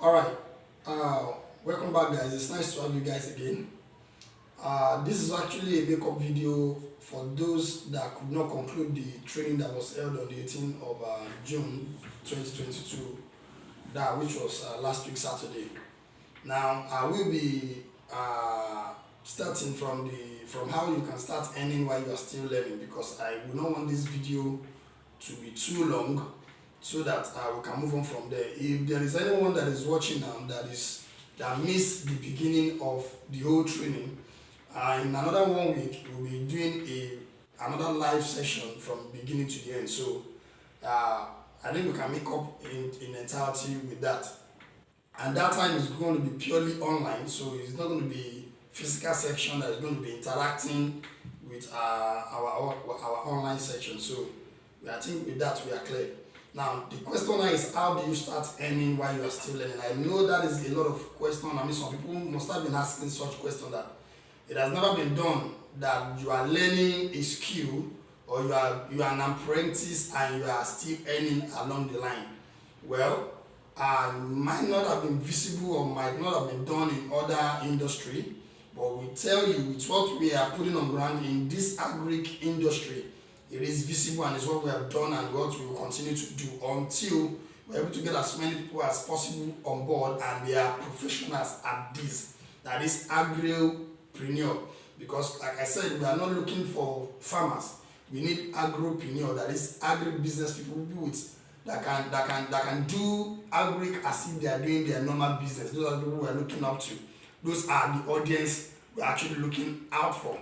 All right. Welcome back, guys. It's nice to have you guys again. This is actually a makeup video for those that could not conclude the training that was held on the 18th of June 2022, which was last week Saturday. Now, I will be starting from how you can start earning while you are still learning, because I will not want this video to be too long, so that we can move on from there. If there is anyone that is watching now that missed the beginning of the whole training, in another 1 week we'll be doing another live session from beginning to the end. So I think we can make up in entirety with that. And that time is going to be purely online, so it's not going to be physical section that is going to be interacting with our online section. So I think with that we are clear. Now, the question now is, how do you start earning while you are still learning? I know that is a lot of questions. I mean, some people must have been asking such questions, that it has never been done, that you are learning a skill, or you are an apprentice and you are still earning along the line. Well, might not have been visible or might not have been done in other industry, but we tell you, with what we are putting on ground in this agric industry, it is visible, and it's what we have done and what we will continue to do until we're able to get as many people as possible on board and they are professionals at this, that is agropreneur. Because like I said, we are not looking for farmers, we need agropreneur, that is agribusiness people that can do agric as if they are doing their normal business. Those are the people we are looking up to. Those are the audience we are actually looking out for.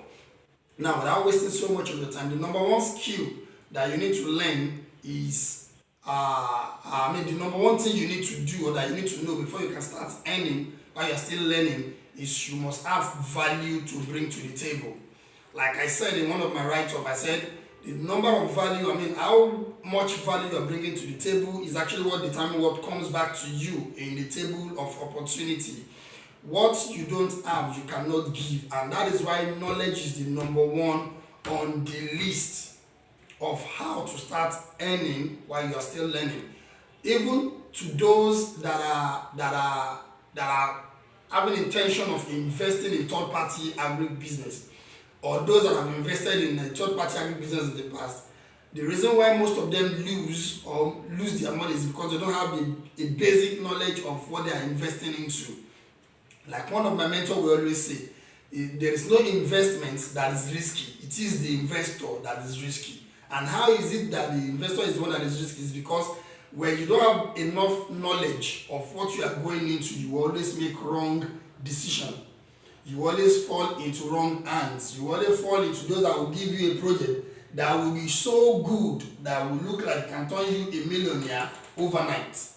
Now, without wasting so much of your time, the number one skill that you need to learn is, the number one thing you need to do, or that you need to know before you can start earning while you're still learning, is you must have value to bring to the table. Like I said in one of my write-up, I said the number of value, how much value you're bringing to the table is actually what determines what comes back to you in the table of opportunity. What you don't have, you cannot give, and that is why knowledge is the number one on the list of how to start earning while you are still learning. Even to those that are having intention of investing in third-party agribusiness, or those that have invested in third-party agribusiness in the past, the reason why most of them lose their money is because they don't have a basic knowledge of what they are investing into. Like one of my mentors will always say, there is no investment that is risky. It is the investor that is risky. And how is it that the investor is the one that is risky? Is because when you don't have enough knowledge of what you are going into, you always make wrong decision. You always fall into wrong hands. You always fall into those that will give you a project that will be so good that will look like it can turn you a millionaire overnight.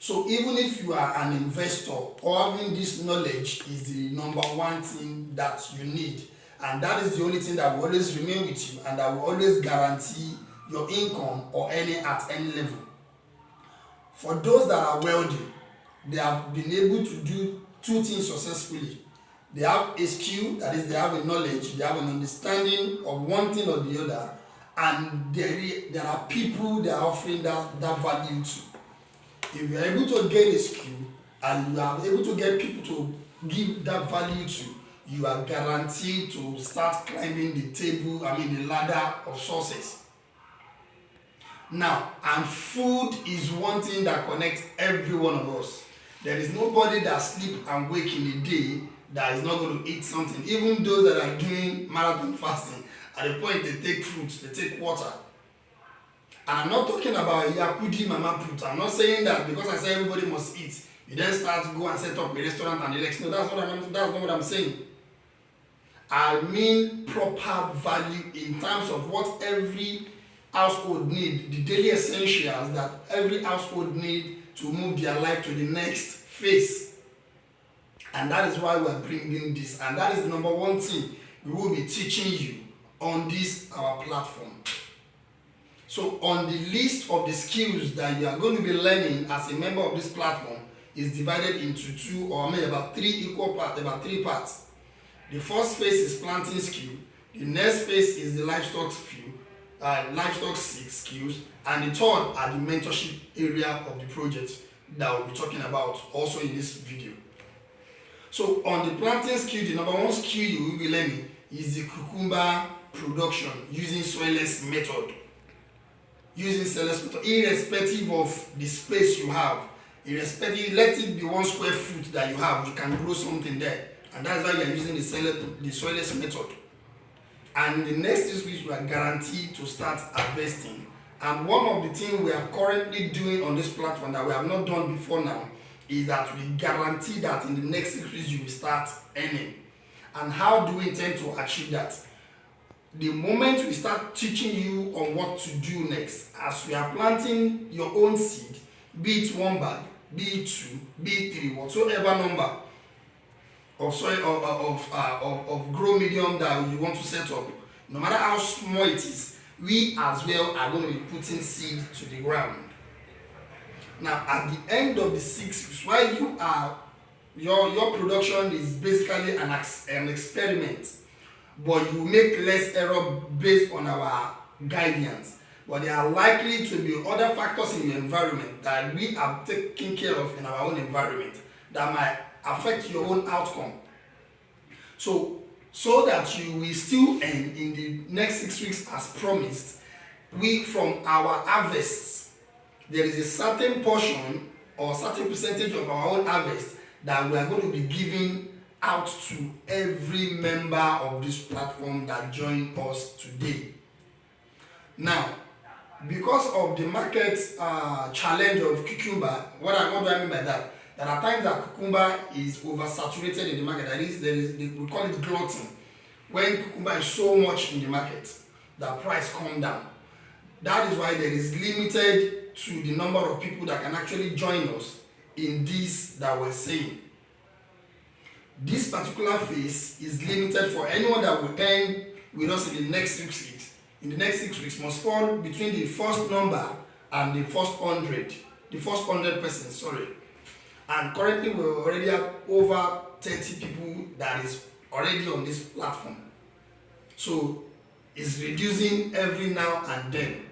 So even if you are an investor, or having this knowledge is the number one thing that you need, and that is the only thing that will always remain with you and that will always guarantee your income or earning at any level. For those that are wealthy, they have been able to do two things successfully. They have a skill, that is, they have a knowledge, they have an understanding of one thing or the other, and there are people they are offering that value to. If you are able to gain a skill and you are able to get people to give that value to, you are guaranteed to start climbing the ladder of success. Now, and food is one thing that connects every one of us. There is nobody that sleep and wake in a day that is not going to eat something. Even those that are doing marathon fasting, at the point they take fruits, they take water. And I'm not talking about Yakudi Mama Put. I'm not saying that because I say everybody must eat, you then start to go and set up a restaurant and the next. No, that's not what I'm saying. I mean proper value in terms of what every household need, the daily essentials that every household need to move their life to the next phase. And that is why we are bringing this. And that is the number one thing we will be teaching you on this our platform. So on the list of the skills that you are going to be learning as a member of this platform is divided into about three parts. The first phase is planting skill. The next phase is the livestock skills, and the third are the mentorship area of the project. that we'll be talking about also in this video. So on the planting skill, the number one skill you will be learning is the cucumber production using soilless method. Using soilless method, irrespective of the space you have, irrespective, let it be 1 square foot that you have, you can grow something there, and that's why you are using the soilless method. And in the next 6 weeks, you are guaranteed to start harvesting. And one of the things we are currently doing on this platform that we have not done before now is that we guarantee that in the next 6 weeks you will start earning. And how do we intend to achieve that? The moment we start teaching you on what to do next, as we are planting your own seed, be it 1 bag, be it 2, be it 3, whatsoever number of soil of grow medium that you want to set up, no matter how small it is, we as well are going to be putting seed to the ground. Now, at the end of the 6 weeks, while you are your production is basically an experiment, but you make less error based on our guidance. But there are likely to be other factors in your environment that we are taking care of in our own environment that might affect your own outcome. So that you will still earn in the next 6 weeks as promised, we from our harvests, there is a certain portion or certain percentage of our own harvest that we are going to be giving out to every member of this platform that joined us today. Now, because of the market challenge of cucumber, what do I mean by that? There are times that cucumber is oversaturated in the market. We call it glutton. When cucumber is so much in the market, the price comes down. That is why there is limited to the number of people that can actually join us in this that we're saying. This particular phase is limited for anyone that will earn with us in the next 6 weeks. In the next 6 weeks must fall between the first number and the first 100. The first 100 persons, sorry. And currently we already have over 30 people that is already on this platform. So it's reducing every now and then.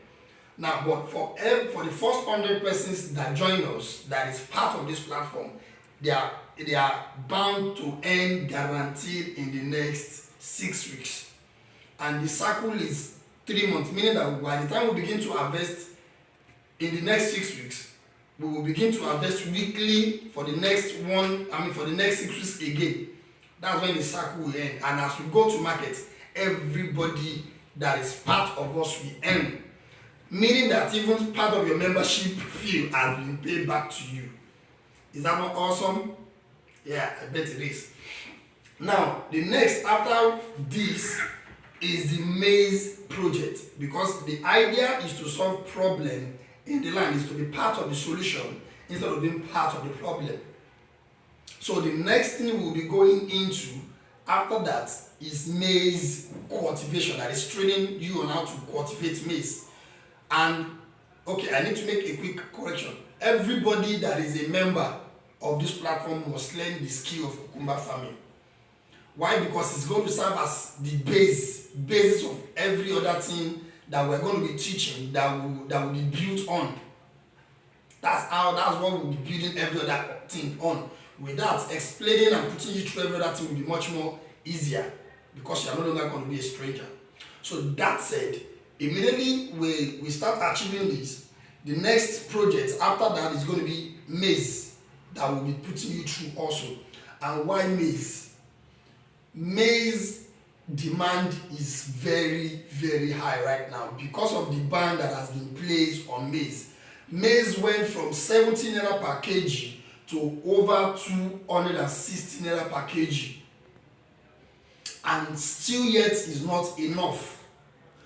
Now, but for the first 100 persons that join us, that is part of this platform, they are bound to earn guaranteed in the next 6 weeks. And the cycle is 3 months, meaning that by the time we begin to harvest in the next 6 weeks, we will begin to harvest weekly for the next 6 weeks again. That's when the cycle will end. And as we go to market, everybody that is part of us will earn. Meaning that even part of your membership fee has been paid back to you. Is that not awesome? Yeah, I bet it is. Now, the next after this is the maize project, because the idea is to solve problem in the land, is to be part of the solution instead of being part of the problem. So the next thing we'll be going into after that is maize cultivation, that is training you on how to cultivate maize. And okay, I need to make a quick correction. Everybody that is a member of this platform must learn the skill of cucumber farming. Why? Because it's going to serve as the basis of every other thing that we're going to be teaching that will be built on. That's what we'll be building every other thing on. Without explaining and putting you through every other thing will be much more easier, because you are no longer going to be a stranger. So that said, immediately we start achieving this, the next project after that is going to be maize that will be putting you through also. And why maize? Maize demand is very, very high right now because of the ban that has been placed on maize. Maize went from 70 naira per kg to over 260 naira per kg, and still yet is not enough.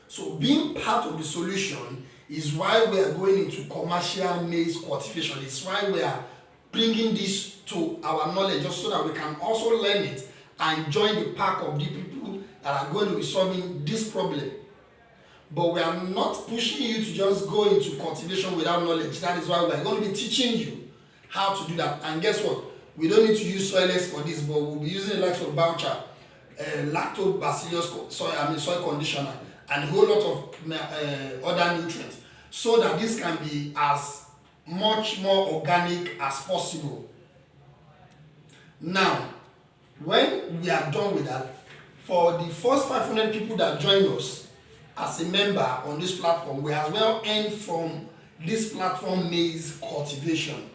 So being part of the solution is why we are going into commercial maize cultivation. It's why we are bringing this to our knowledge, just so that we can also learn it and join the pack of the people that are going to be solving this problem. But we are not pushing you to just go into cultivation without knowledge. That is why we are going to be teaching you how to do that. And guess what? We don't need to use soilless for this, but we'll be using the likes of Boucher, lactobacillus soil conditioner, and a whole lot of other nutrients, so that this can be as much more organic as possible. Now, when we are done with that, for the first 500 people that join us as a member on this platform, we as well earn from this platform maize cultivation.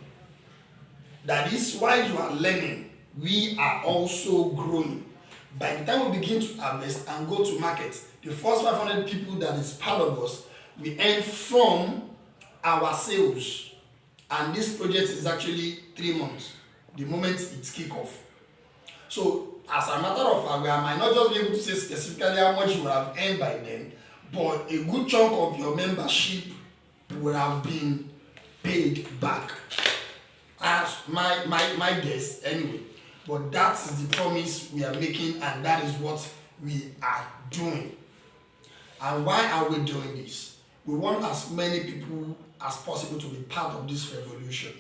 That is, while you are learning, we are also growing. By the time we begin to harvest and go to market, the first 500 people that is part of us, we earn from our sales. And this project is actually 3 months, the moment it kick off. So, as a matter of fact, we might not just be able to say specifically how much you will have earned by then, but a good chunk of your membership will have been paid back. As my guess anyway. But that is the promise we are making, and that is what we are doing. And why are we doing this? We want as many people as possible to be part of this revolution,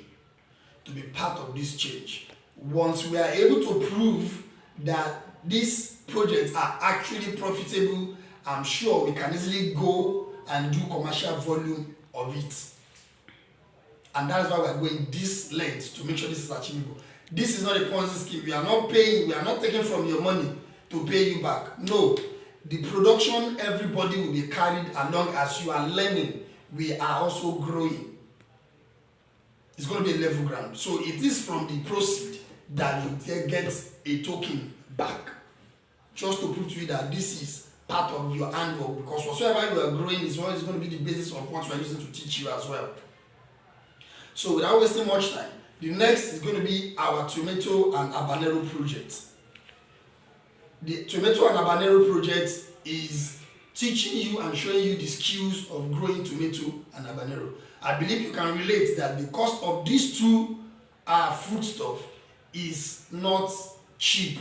to be part of this change. Once we are able to prove that these projects are actually profitable, I'm sure we can easily go and do commercial volume of it. And that is why we are going this length to make sure this is achievable. This is not a Ponzi scheme. We are not paying, we are not taking from your money to pay you back. No. The production, everybody will be carried along as you are learning. We are also growing. It's going to be a level ground. So it is from the proceed that you get a token back. Just to prove to you that this is part of your handwork. Because whatsoever you are growing is always going to be the basis of what you are using to teach you as well. So without wasting much time, the next is going to be our tomato and habanero project. The tomato and habanero project is teaching you and showing you the skills of growing tomato and habanero. I believe you can relate that the cost of these two foodstuff is not cheap.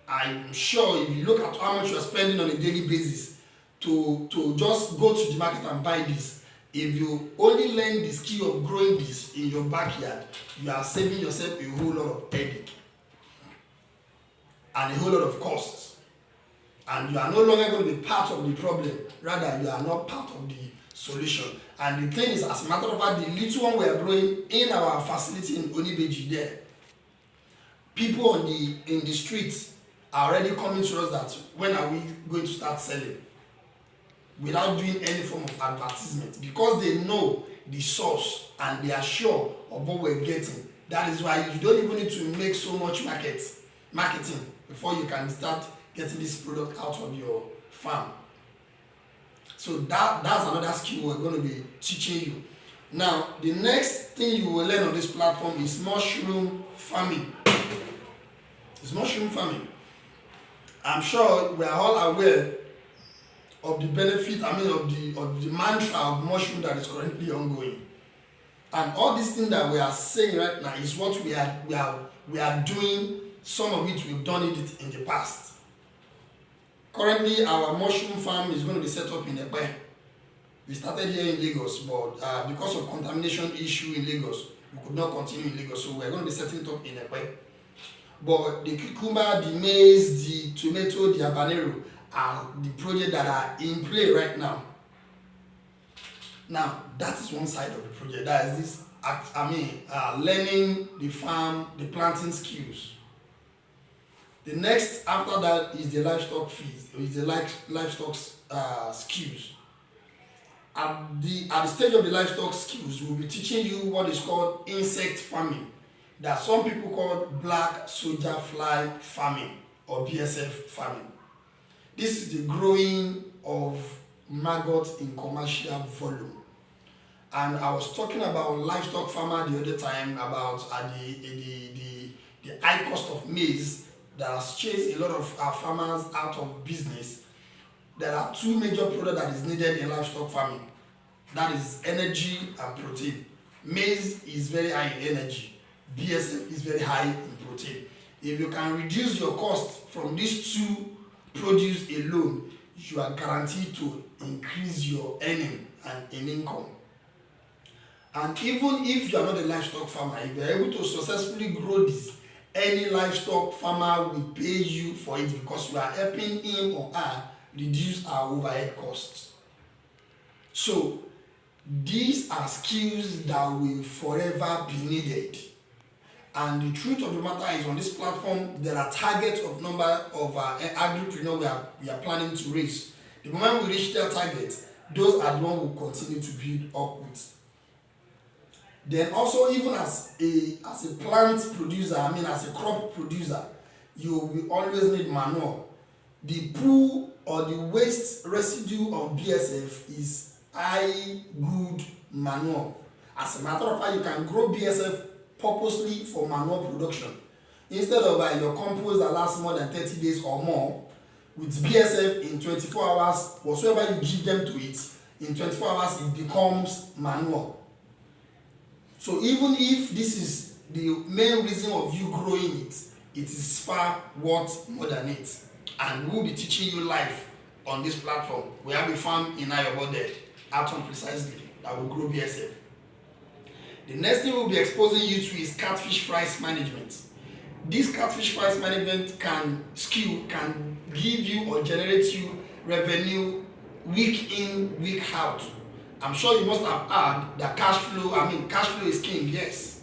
I'm sure if you look at how much you are spending on a daily basis to just go to the market and buy this, if you only learn the skill of growing this in your backyard, you are saving yourself a whole lot of headache and a whole lot of costs. And you are no longer going to be part of the problem, rather you are not part of the solution. And the thing is, as a matter of fact, the little one we are growing in our facility in Onibeji there, people in the streets are already coming to us that when are we going to start selling, without doing any form of advertisement, because they know the source and they are sure of what we're getting. That is why you don't even need to make so much marketing before you can start getting this product out of your farm. So that's another skill we're going to be teaching you. Now, the next thing you will learn on this platform is mushroom farming. It's mushroom farming. I'm sure we are all aware of the benefit, of the mantra of mushroom that is currently ongoing. And all these things that we are saying right now is what we are doing. Some of it we've done it in the past. Currently, our mushroom farm is going to be set up in Epe. We started here in Lagos, but because of contamination issue in Lagos, we could not continue in Lagos, so we're going to be setting it up in Epe. But the cucumber, the maize, the tomato, the habanero are the projects that are in play right now. Now, that is one side of the project. That is this, learning the farm, the planting skills. The next after that is the livestock feeds, is the livestock skills. At the stage of the livestock skills, we'll be teaching you what is called insect farming, that some people call black soldier fly farming or BSF farming. This is the growing of maggots in commercial volume. And I was talking about livestock farmer the other time about the high cost of maize that has chased a lot of our farmers out of business. There are two major products that is needed in livestock farming. That is energy and protein. Maize is very high in energy. BSF is very high in protein. If you can reduce your cost from these two produce alone, you are guaranteed to increase your earning and in income. And even if you are not a livestock farmer, if you are able to successfully grow this, any livestock farmer will pay you for it because you are helping him or her reduce our overhead costs. So These are skills that will forever be needed. And the truth of the matter is, on this platform, there are targets of number of agripreneurs we are planning to raise. The moment we reach their targets, those are the ones we will continue to build up with. Then also, even as a plant producer, as a crop producer, you will always need manure. The poo or the waste residue of BSF is high good manure. As a matter of fact, you can grow BSF purposely for manure production. Instead of your compost that lasts more than 30 days or more, with BSF in 24 hours, whatsoever you give them to it, in 24 hours it becomes manure. So even if this is the main reason of you growing it, it is far worth more than it. And we will be teaching you live on this platform. We have a farm in Ayobode, Atom precisely, that will grow BSF. The next thing we'll be exposing you to is catfish price management. This catfish price management can give you or generate you revenue week in, week out. I'm sure you must have heard that cash flow is king. Yes,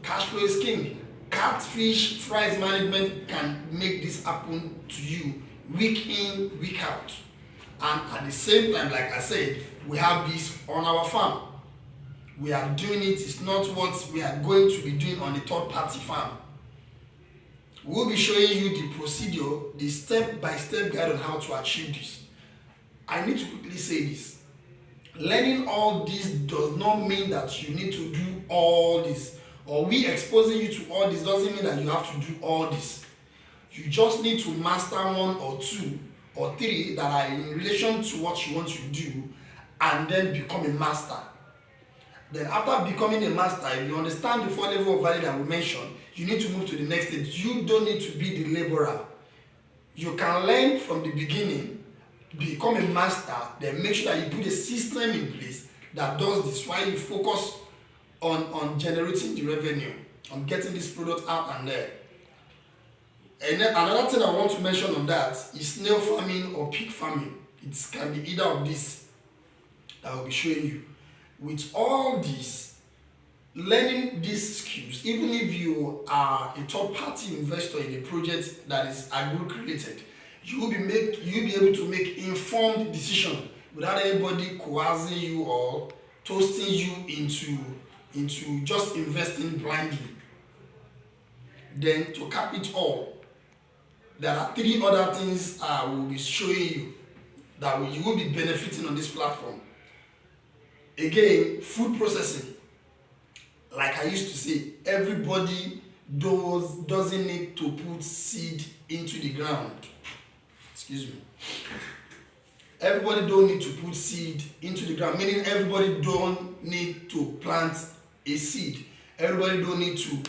cash flow is king. Catfish price management can make this happen to you week in, week out. And at the same time, like I said, we have this on our farm. We are doing it. It's not what we are going to be doing on a third-party farm. We'll be showing you the procedure, the step-by-step guide on how to achieve this. I need to quickly say this. Learning all this does not mean that you need to do all this, or we exposing you to all this doesn't mean that you have to do all this. You just need to master one or two or three that are in relation to what you want to do, and then become a master. Then after becoming a master, if you understand the 4 levels of value that we mentioned, you need to move to the next stage. You don't need to be the laborer. You can learn from the beginning, become a master, then make sure that you put a system in place that does this, while you focus on generating the revenue, on getting this product out and there. And then another thing I want to mention on that is snail farming or pig farming. It can be either of these that I will be showing you. With all this, learning these skills, even if you are a third-party investor in a project that is agri-related, you will be able to make informed decisions without anybody coercing you or toasting you into just investing blindly. Then to cap it all, there are 3 other things I will be showing you that you will be benefiting on this platform. Again, food processing. Like I used to say, everybody doesn't need to put seed into the ground. Excuse me. Everybody don't need to put seed into the ground, meaning everybody don't need to plant a seed. Everybody don't need to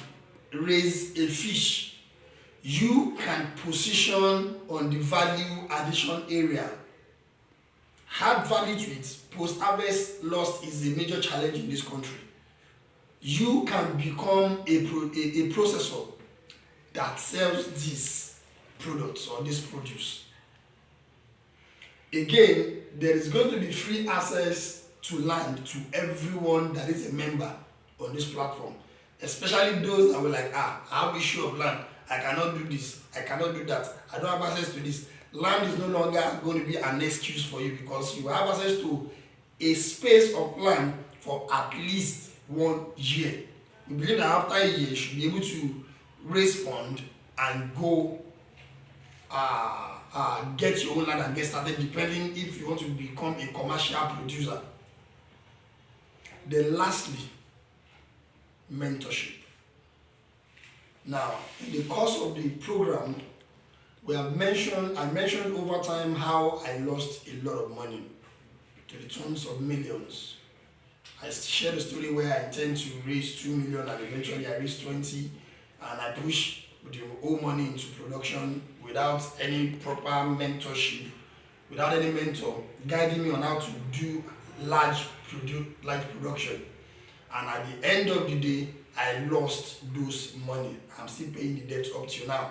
raise a fish. You can position on the value addition area. Add value to it. Post-harvest loss is a major challenge in this country. You can become a processor that sells these products or this produce. Again, there is going to be free access to land to everyone that is a member on this platform, especially those that were like, I have issue of land, I cannot do this, I cannot do that, I don't have access to this. Land is no longer going to be an excuse for you, because you have access to a space of land for at least 1 year. We believe that after a year, you should be able to raise fund and go get your own land and get started, depending if you want to become a commercial producer. Then lastly, mentorship. Now, in the course of the program, I mentioned over time how I lost a lot of money to the tunes of millions. I shared a story where I intend to raise 2 million and eventually I raised 20, and I push the whole money into production without any proper mentorship, without any mentor guiding me on how to do large production. And at the end of the day, I lost those money. I'm still paying the debt up till now.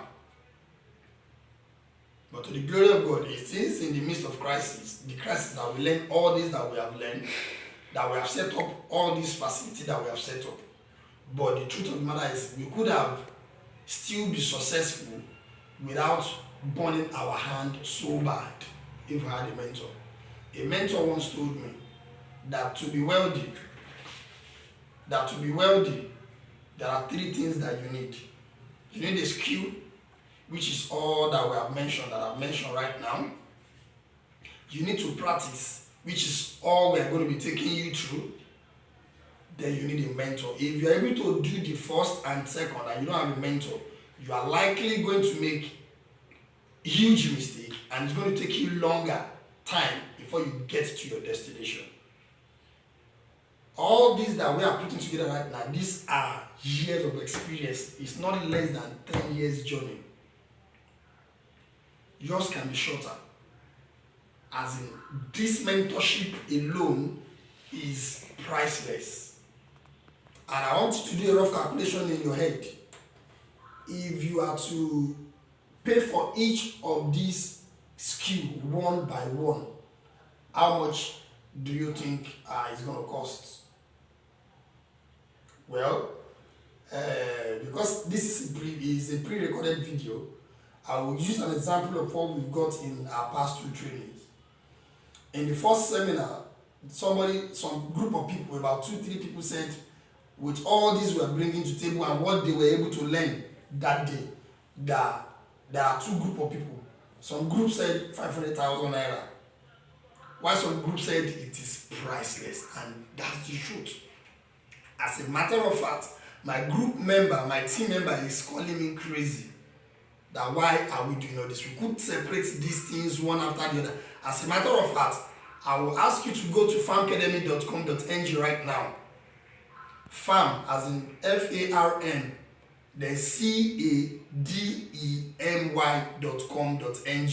But to the glory of God, it is in the midst of crisis, the crisis that we learn all this that we have learned, that we have set up all these facilities that we have set up. But the truth of the matter is we could have still be successful without burning our hand so bad if we had a mentor. A mentor once told me that to be wealthy, there are three things that you need. You need a skill, which is all that I've mentioned right now. You need to practice, which is all we're going to be taking you through. Then you need a mentor. If you're able to do the first and second and you don't have a mentor, you are likely going to make a huge mistake and it's going to take you longer time before you get to your destination. All these that we are putting together right now, these are years of experience. It's not less than 10 years journey. Yours can be shorter. As in, this mentorship alone is priceless. And I want you to do a rough calculation in your head. If you are to pay for each of these skills one by one, how much do you think it's going to cost? Well, because this is a pre-recorded video, I will use an example of what we've got in our past two trainings. In the first seminar, some group of people, about 2-3 people said, with all this we are bringing to the table and what they were able to learn that day, there are two group of people. Some group said 500,000 naira, while some group said it is priceless, and that's the truth. As a matter of fact, my group member, my team member is calling me crazy. That why are we doing all this? We could separate these things one after the other. As a matter of fact, I will ask you to go to farmcademy.com.ng right now. Farm as in FARM, then CADEMY.com.ng.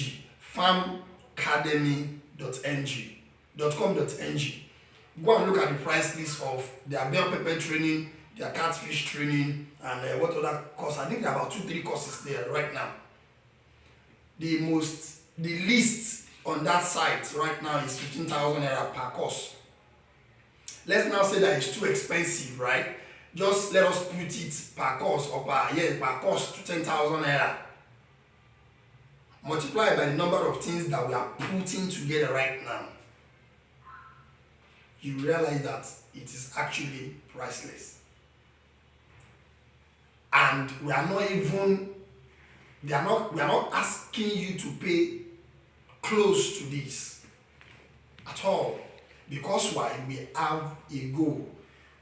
farmcademy.com.ng. Go and look at the price list of their bell pepper training, their catfish training, and what other course. I think there are about 2-3 courses there right now. The least on that site right now is 15,000 naira per course. Let's now say that it's too expensive, right? Just let us put it per course or per course to 10,000 naira. Multiply by the number of things that we are putting together right now. You realize that it is actually priceless. And we are not asking you to pay close to this at all. Because why? We have a goal.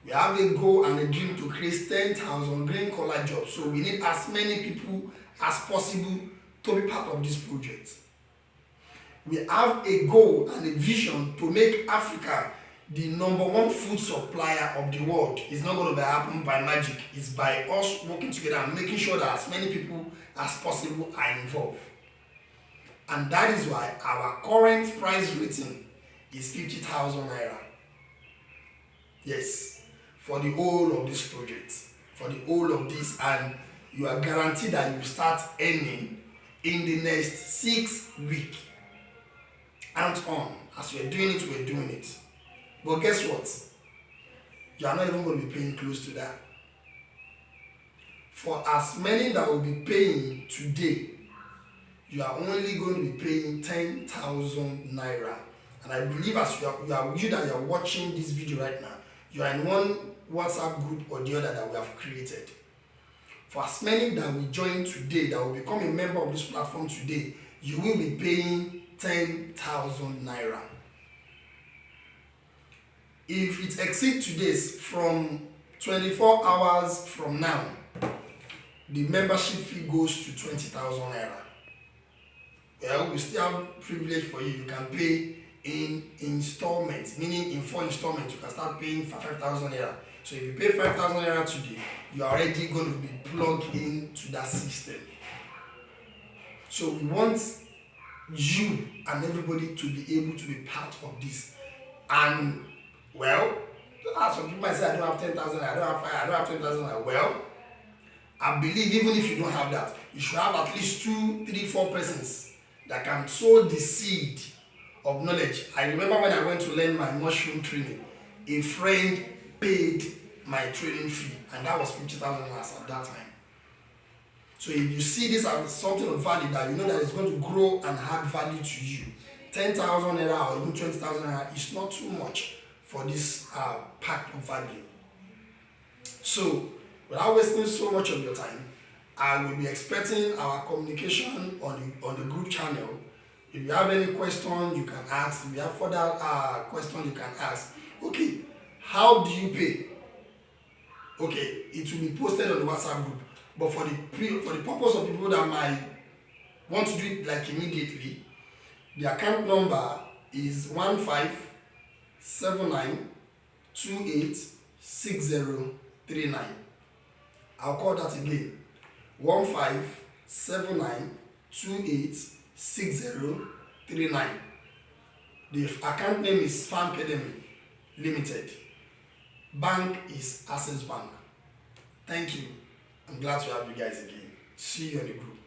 We have a goal and a dream to create 10,000 green collar jobs. So we need as many people as possible to be part of this project. We have a goal and a vision to make Africa the #1 food supplier of the world. It's not going to happen by magic. It's by us working together and making sure that as many people as possible are involved. And that is why our current price rating is 50,000 naira. Yes, for the whole of this project, for the whole of this, and you are guaranteed that you will start earning in the next 6 weeks. Hands on, as we are doing it, we are doing it. But guess what? You are not even going to be paying close to that. For as many that will be paying today, you are only going to be paying 10,000 naira. And I believe as you that you are watching this video right now, you are in one WhatsApp group or the other that we have created. For as many that will join today, that will become a member of this platform today, you will be paying 10,000 naira. If it exceeds today's, from 24 hours from now, the membership fee goes to 20,000 naira. Well, we still have privilege for you. You can pay in installments, meaning in 4 installments, you can start paying for 5,000 naira. So if you pay 5,000 naira today, you are already going to be plugged into that system. So we want you and everybody to be able to be part of this. And well, some people might say, I don't have 10,000, I don't have 5, I don't have 10,000. Well, I believe even if you don't have that, you should have at least 2, 3, 4 persons that can sow the seed of knowledge. I remember when I went to learn my mushroom training, a friend paid my trading fee, and that was 50,000 at that time. So if you see this as something of value that you know that it's going to grow and add value to you, 10,000 naira or even 20,000 naira is not too much for this pack of value. So without wasting so much of your time, I will be expecting our communication on the group channel. If you have any question, you can ask. If you have further questions, you can ask. Okay, how do you pay? Okay, it will be posted on the WhatsApp group. But for the purpose of people that might want to do it like immediately, the account number is 1579286039. I'll call that again. 1579286039. The account name is Farm Academy Limited. Bank is Access Bank. Thank you. I'm glad to have you guys again. See you on the group.